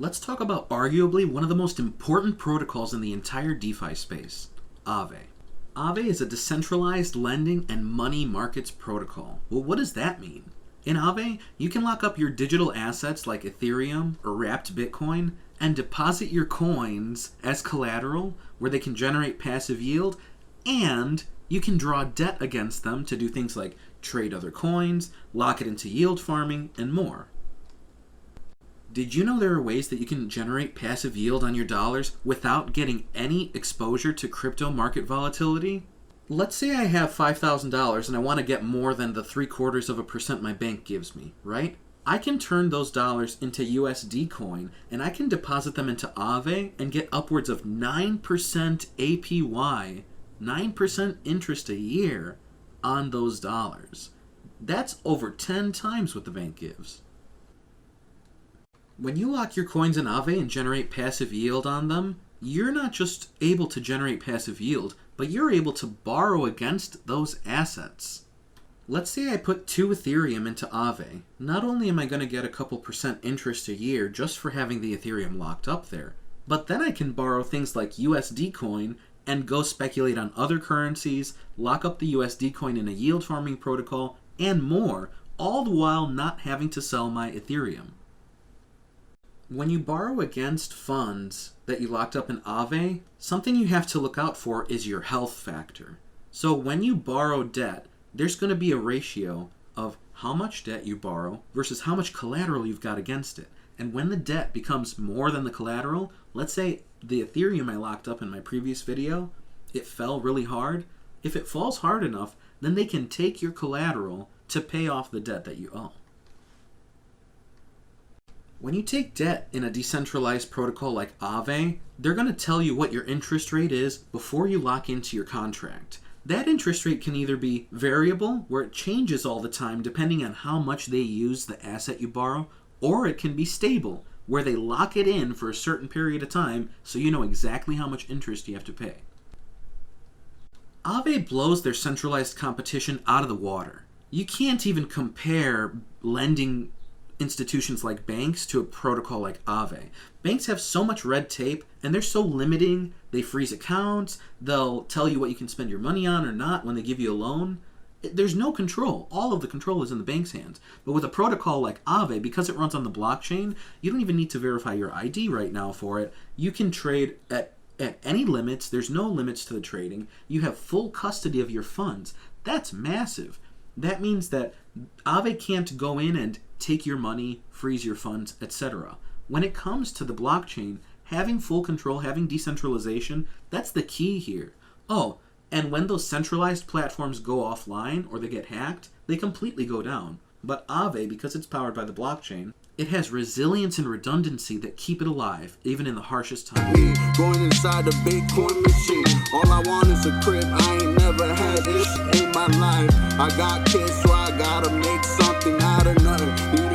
Let's talk about arguably one of the most important protocols in the entire DeFi space, Aave. Aave is a decentralized lending and money markets protocol. Well, what does that mean? In Aave, you can lock up your digital assets like Ethereum or wrapped Bitcoin and deposit your coins as collateral where they can generate passive yield, and you can draw debt against them to do things like trade other coins, lock it into yield farming, and more. Did you know there are ways that you can generate passive yield on your dollars without getting any exposure to crypto market volatility? Let's say I have $5,000 and I want to get more than the 0.75% my bank gives me, right? I can turn those dollars into USD coin and I can deposit them into Aave and get upwards of 9% APY, 9% interest a year on those dollars. That's over 10 times what the bank gives. When you lock your coins in Aave and generate passive yield on them, you're not just able to generate passive yield, but you're able to borrow against those assets. Let's say I put 2 Ethereum into Aave. Not only am I going to get a couple percent interest a year just for having the Ethereum locked up there, but then I can borrow things like USD coin and go speculate on other currencies, lock up the USD coin in a yield farming protocol, and more, all the while not having to sell my Ethereum. When you borrow against funds that you locked up in Aave, something you have to look out for is your health factor. So when you borrow debt, there's going to be a ratio of how much debt you borrow versus how much collateral you've got against it. And when the debt becomes more than the collateral, let's say the Ethereum I locked up in my previous video, it fell really hard. If it falls hard enough, then they can take your collateral to pay off the debt that you owe. When you take debt in a decentralized protocol like Aave, they're going to tell you what your interest rate is before you lock into your contract. That interest rate can either be variable, where it changes all the time depending on how much they use the asset you borrow, or it can be stable, where they lock it in for a certain period of time so you know exactly how much interest you have to pay. Aave blows their centralized competition out of the water. You can't even compare lending institutions like banks to a protocol like Aave. Banks have so much red tape and they're so limiting. They freeze accounts. They'll tell you what you can spend your money on or not when they give you a loan. There's no control. All of the control is in the bank's hands. But with a protocol like Aave, because it runs on the blockchain, you don't even need to verify your ID right now for it. You can trade at any limits. There's no limits to the trading. You have full custody of your funds. That's massive. That means that Aave can't go in and take your money, freeze your funds, etc. When it comes to the blockchain, having full control, having decentralization, that's the key here. Oh, and when those centralized platforms go offline or they get hacked, they completely go down. But Aave, because it's powered by the blockchain, it has resilience and redundancy that keep it alive, even in the harshest times. Going inside the Bitcoin machine. All I want is a crib. I ain't never had this in my life. I got kids, so I gotta make something out of nothing.